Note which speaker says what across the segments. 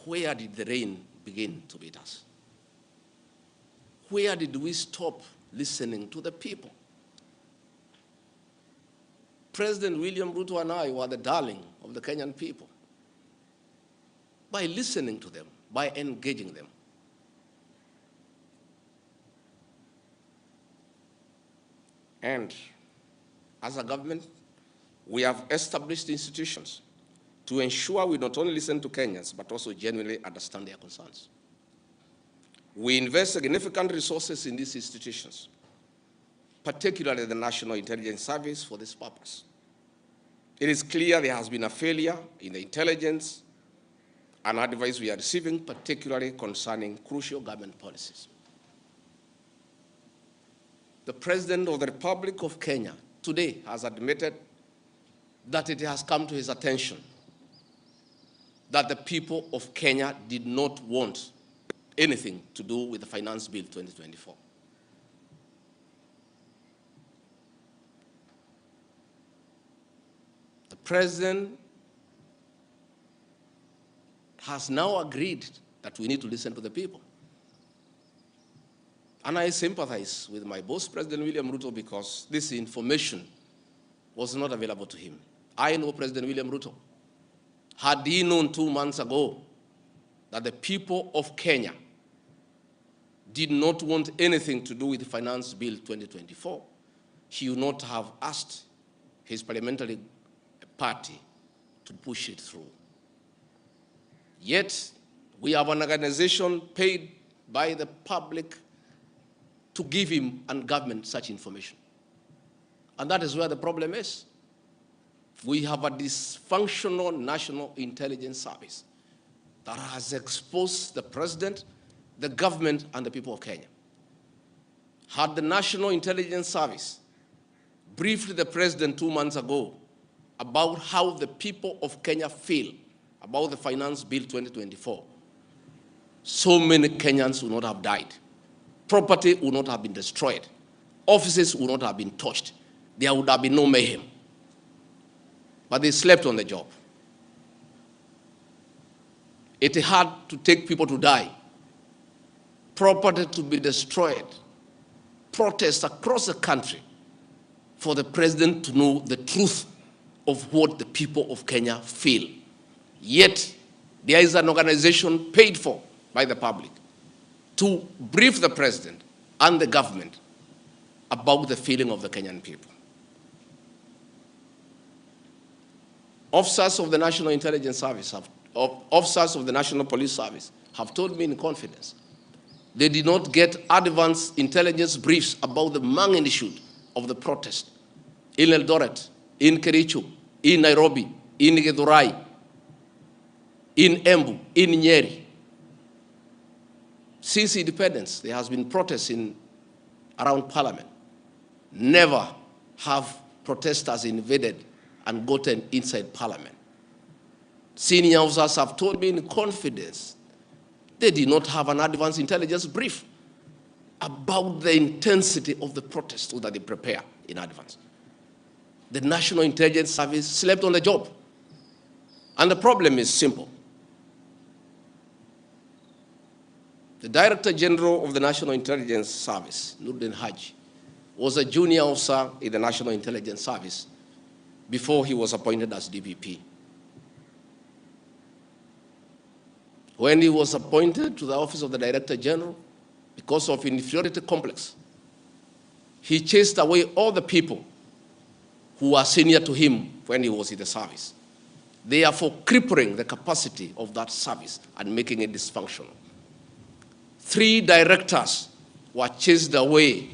Speaker 1: where did the rain begin to beat us? Where did we stop listening to the people? President William Ruto and I were the darling of the Kenyan people by listening to them, by engaging them. And as a government, we have established institutions to ensure we not only listen to Kenyans, but also genuinely understand their concerns. We invest significant resources in these institutions, particularly the National Intelligence Service, for this purpose. It is clear there has been a failure in the intelligence and advice we are receiving, particularly concerning crucial government policies. The President of the Republic of Kenya today has admitted that it has come to his attention that the people of Kenya did not want anything to do with the Finance Bill 2024. The President has now agreed that we need to listen to the people. And I sympathize with my boss, President William Ruto, because this information was not available to him. I know President William Ruto. Had he known 2 months ago that the people of Kenya did not want anything to do with the Finance Bill 2024, he would not have asked his parliamentary party to push it through. Yet, we have an organization paid by the public to give him and government such information. And that is where the problem is. We have a dysfunctional National Intelligence Service that has exposed the president, the government, and the people of Kenya. Had the National Intelligence Service briefed the president 2 months ago about how the people of Kenya feel about the Finance Bill 2024, so many Kenyans would not have died. Property would not have been destroyed. Offices would not have been touched. There would have been no mayhem. But they slept on the job. It had to take people to die, property to be destroyed, protests across the country for the president to know the truth of what the people of Kenya feel. Yet, there is an organization paid for by the public to brief the president and the government about the feeling of the Kenyan people. Officers of the National Intelligence Service, officers of the National Police Service have told me in confidence they did not get advance intelligence briefs about the magnitude of the protest in Eldoret, in Kericho, in Nairobi, in Githurai, in Embu, in Nyeri. Since independence, there has been protests around Parliament. Never have protesters invaded and gotten inside Parliament. Senior officers have told me in confidence they did not have an advance intelligence brief about the intensity of the protest that they prepare in advance. The National Intelligence Service slept on the job. And the problem is simple. The Director General of the National Intelligence Service, Nuruddin Haji, was a junior officer in the National Intelligence Service before he was appointed as DPP. When he was appointed to the office of the Director General, because of inferiority complex, he chased away all the people who were senior to him when he was in the service, therefore crippling the capacity of that service and making it dysfunctional. 3 directors were chased away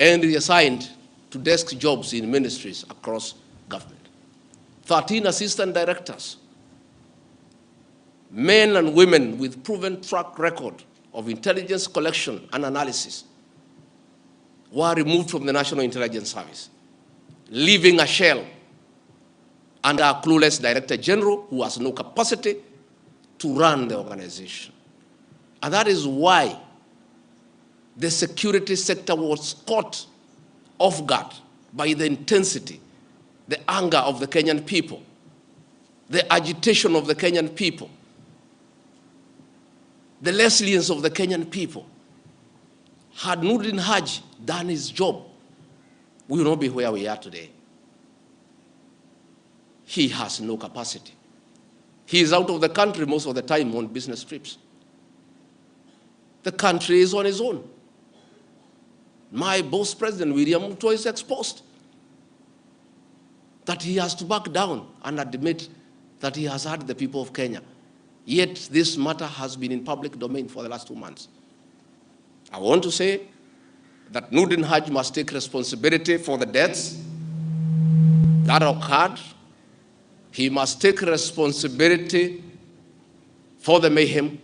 Speaker 1: and reassigned to desk jobs in ministries across government. 13 assistant directors, men and women with proven track record of intelligence collection and analysis, were removed from the National Intelligence Service, leaving a shell under a clueless Director General who has no capacity to run the organization. And that is why the security sector was caught off guard by the intensity, the anger of the Kenyan people. the agitation of the Kenyan people, the resilience of the Kenyan people. Had Nurdin Haji done his job, we will not be where we are today. He has no capacity. He is out of the country most of the time on business trips. The country is on its own. My boss, President William Ruto, is exposed. That he has to back down and admit that he has hurt the people of Kenya. Yet this matter has been in public domain for the last 2 months. I want to say that Nurdin Haji must take responsibility for the deaths that occurred. He must take responsibility for the mayhem.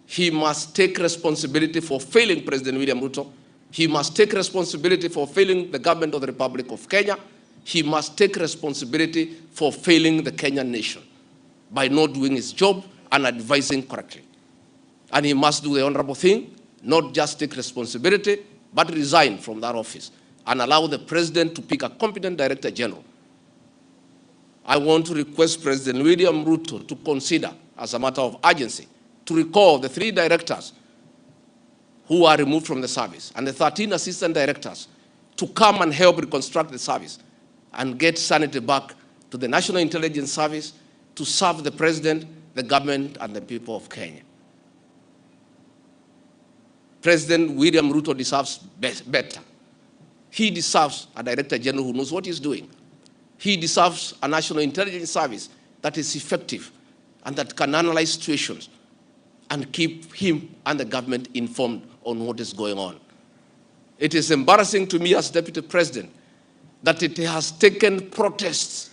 Speaker 1: He must take responsibility for failing President William Ruto. He must take responsibility for failing the government of the Republic of Kenya. He must take responsibility for failing the Kenyan nation by not doing his job and advising correctly. And he must do the honorable thing, not just take responsibility, but resign from that office and allow the president to pick a competent director general. I want to request President William Ruto to consider, as a matter of urgency, to recall the 3 directors who are removed from the service and the 13 assistant directors to come and help reconstruct the service and get sanity back to the National Intelligence Service to serve the president, the government, and the people of Kenya. President William Ruto deserves better. He deserves a director general who knows what he's doing. He deserves a National Intelligence Service that is effective and that can analyze situations and keep him and the government informed on what is going on. It is embarrassing to me as Deputy President that it has taken protests,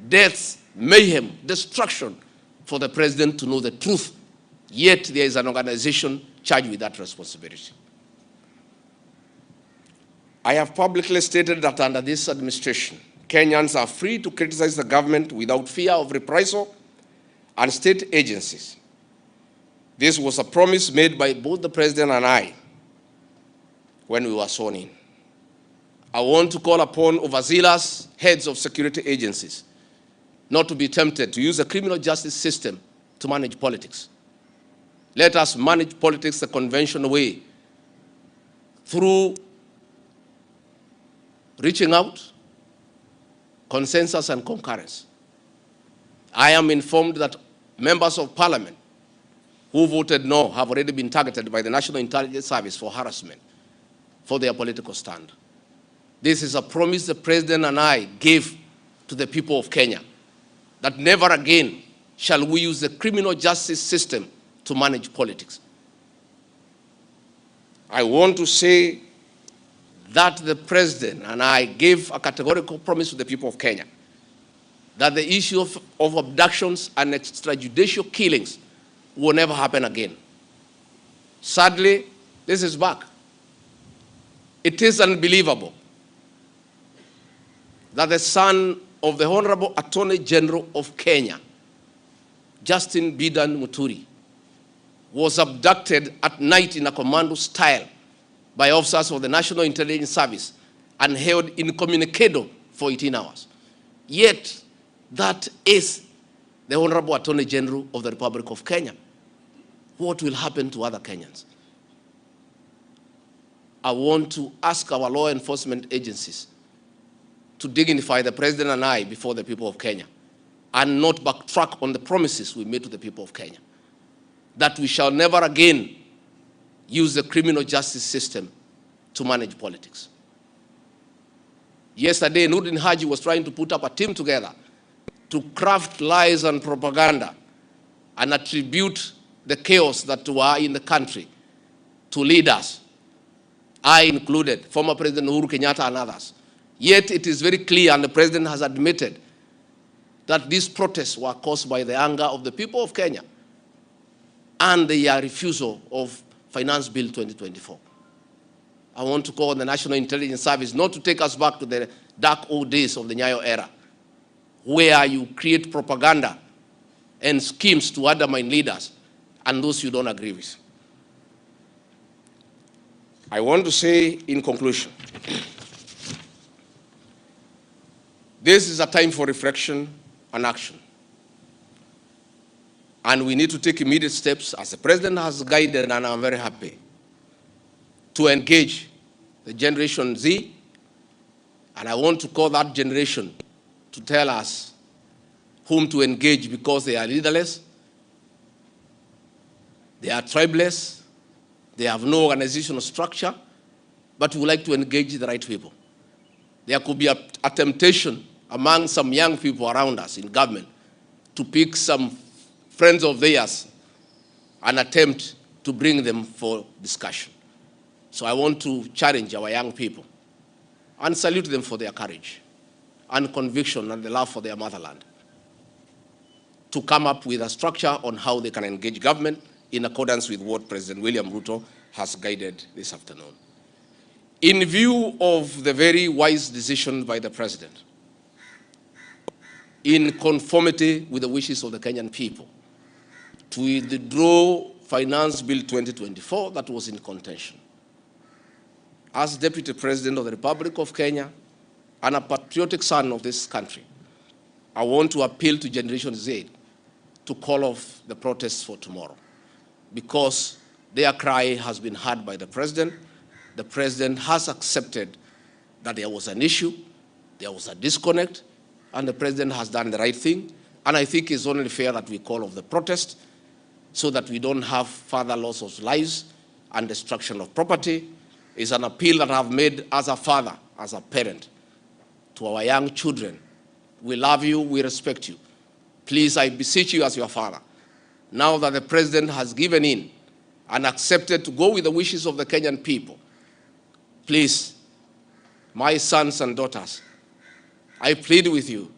Speaker 1: deaths, mayhem, destruction for the president to know the truth, yet there is an organization charged with that responsibility. I have publicly stated that under this administration, Kenyans are free to criticize the government without fear of reprisal and state agencies. This was a promise made by both the president and I when we were sworn in. I want to call upon overzealous heads of security agencies not to be tempted to use the criminal justice system to manage politics. Let us manage politics the conventional way, through reaching out, consensus, and concurrence. I am informed that members of parliament who voted no have already been targeted by the National Intelligence Service for harassment for their political stand. This is a promise the president and I gave to the people of Kenya, that never again shall we use the criminal justice system to manage politics. I want to say that the president and I gave a categorical promise to the people of Kenya that the issue of abductions and extrajudicial killings will never happen again. Sadly, this is back. It is unbelievable that the son of the Honorable Attorney General of Kenya, Justin Bidan Muturi, was abducted at night in a commando style by officers of the National Intelligence Service and held incommunicado for 18 hours. Yet, that is the Honorable Attorney General of the Republic of Kenya. What will happen to other Kenyans? I want to ask our law enforcement agencies to dignify the president and I before the people of Kenya and not backtrack on the promises we made to the people of Kenya, that we shall never again use the criminal justice system to manage politics. Yesterday, Nurdin Haji was trying to put up a team together to craft lies and propaganda and attribute the chaos that were in the country to leaders, I included, former President Uhuru Kenyatta and others. Yet it is very clear, and the president has admitted, that these protests were caused by the anger of the people of Kenya and their refusal of Finance Bill 2024. I want to call on the National Intelligence Service not to take us back to the dark old days of the Nyayo era, where you create propaganda and schemes to undermine leaders and those you don't agree with. I want to say in conclusion, this is a time for reflection and action. And we need to take immediate steps, as the President has guided, and I'm very happy, to engage the Generation Z. And I want to call that generation to tell us whom to engage, because they are leaderless, they are tribeless, they have no organizational structure, but we would like to engage the right people. There could be a temptation among some young people around us in government to pick some friends of theirs and attempt to bring them for discussion. So I want to challenge our young people and salute them for their courage and conviction and the love for their motherland to come up with a structure on how they can engage government in accordance with what President William Ruto has guided this afternoon. In view of the very wise decision by the President, in conformity with the wishes of the Kenyan people, to withdraw Finance Bill 2024 that was in contention, as Deputy President of the Republic of Kenya and a patriotic son of this country, I want to appeal to Generation Z to call off the protests for tomorrow, because their cry has been heard by the President. The President has accepted that there was an issue, there was a disconnect, and the President has done the right thing. And I think it's only fair that we call off the protest so that we don't have further loss of lives and destruction of property. It's an appeal that I've made as a father, as a parent, to our young children. We love you, we respect you. Please, I beseech you as your father, now that the President has given in and accepted to go with the wishes of the Kenyan people, please, my sons and daughters, I plead with you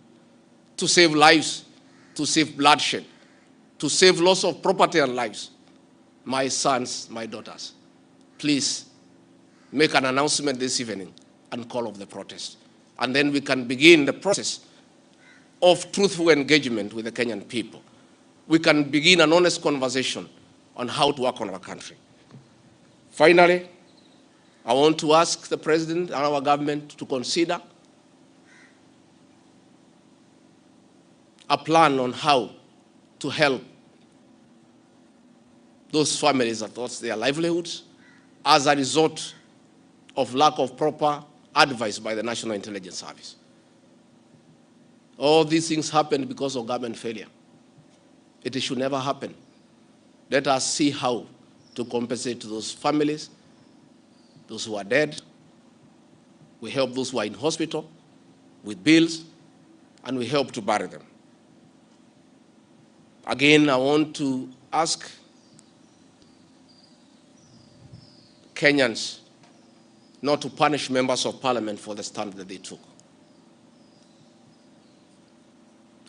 Speaker 1: to save lives, to save bloodshed, to save loss of property and lives. My sons, my daughters, please make an announcement this evening and call off the protest. And then we can begin the process of truthful engagement with the Kenyan people. We can begin an honest conversation on how to work on our country. Finally, I want to ask the President and our government to consider a plan on how to help those families that lost their livelihoods as a result of lack of proper advice by the National Intelligence Service. All these things happened because of government failure. It should never happen. Let us see how to compensate to those families, those who are dead. We help those who are in hospital with bills, and we help to bury them. Again, I want to ask Kenyans not to punish members of parliament for the stand that they took.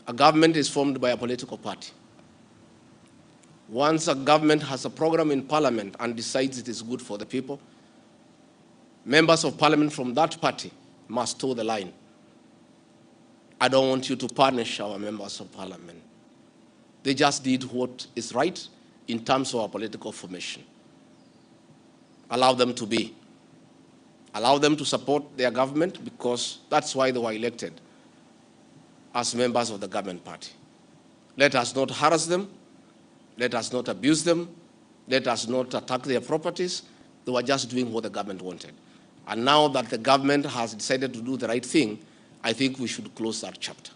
Speaker 1: A government is formed by a political party. Once a government has a program in parliament and decides it is good for the people, members of parliament from that party must toe the line. I don't want you to punish our members of parliament. They just did what is right in terms of our political formation. Allow them to be. Allow them to support their government, because that's why they were elected as members of the government party. Let us not harass them. Let us not abuse them. Let us not attack their properties. They were just doing what the government wanted. And now that the government has decided to do the right thing, I think we should close that chapter.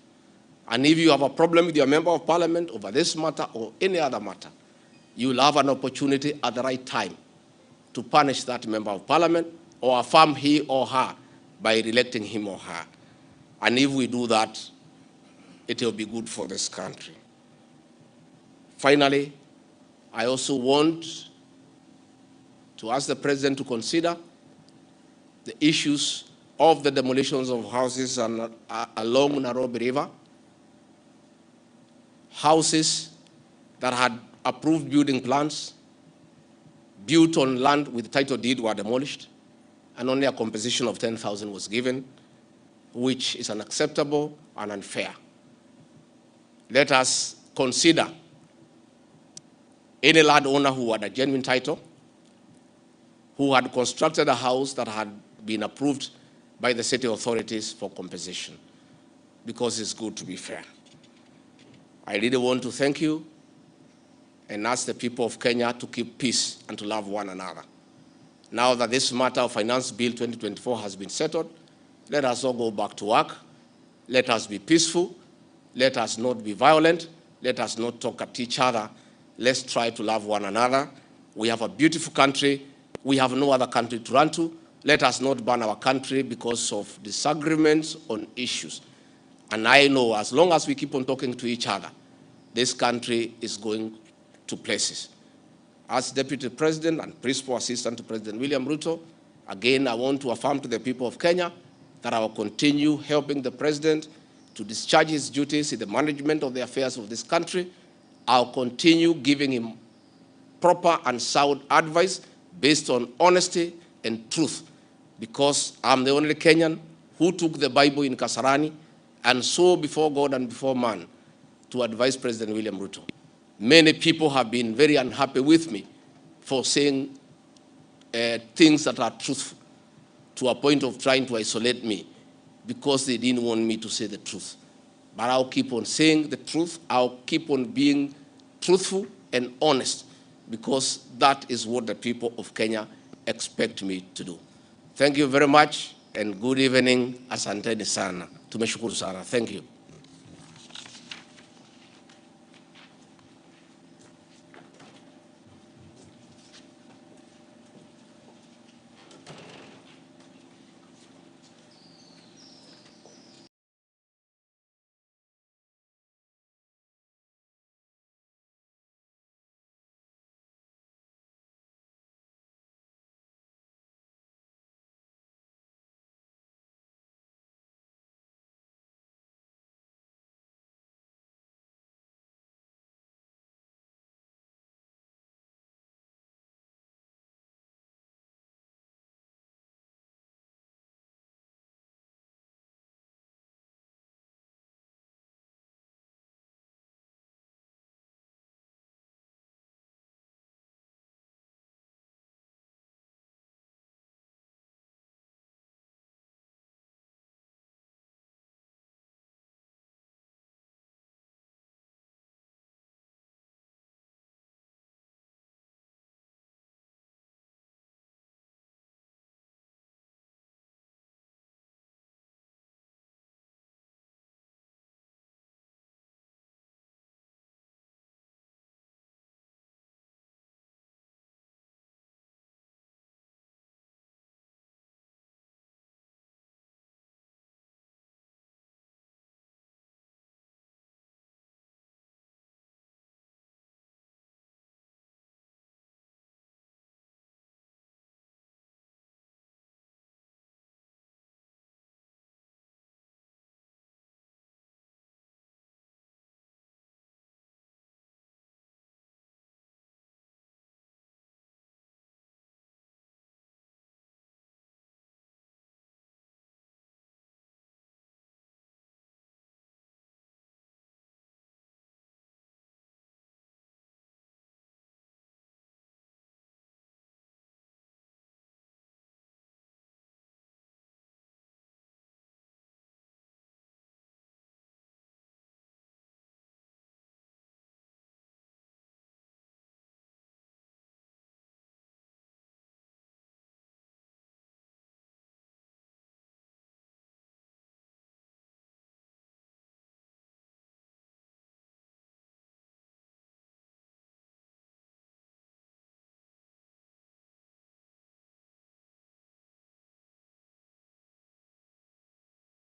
Speaker 1: And if you have a problem with your member of parliament over this matter or any other matter, you will have an opportunity at the right time to punish that member of parliament or affirm he or her by re-electing him or her. And if we do that, it will be good for this country. Finally, I also want to ask the President to consider the issues of the demolitions of houses along Nairobi River. Houses that had approved building plans, built on land with title deed, were demolished, and only a compensation of 10,000 was given, which is unacceptable and unfair. Let us consider any landowner who had a genuine title, who had constructed a house that had been approved by the city authorities for compensation, because it's good to be fair. I really want to thank you and ask the people of Kenya to keep peace and to love one another. Now that this matter of Finance Bill 2024 has been settled, let us all go back to work. Let us be peaceful. Let us not be violent. Let us not talk at each other. Let's try to love one another. We have a beautiful country. We have no other country to run to. Let us not burn our country because of disagreements on issues. And I know as long as we keep on talking to each other, this country is going to places. As Deputy President and Principal Assistant to President William Ruto, again, I want to affirm to the people of Kenya that I will continue helping the President to discharge his duties in the management of the affairs of this country. I'll continue giving him proper and sound advice based on honesty and truth, because I'm the only Kenyan who took the Bible in Kasarani and swore before God and before man to advise President William Ruto. Many people have been very unhappy with me for saying things that are truthful, to a point of trying to isolate me because they didn't want me to say the truth. But I'll keep on saying the truth. I'll keep on being truthful and honest, because that is what the people of Kenya expect me to do. Thank you very much and good evening. Asanteni sana. Tumeshukuru sana. Thank you.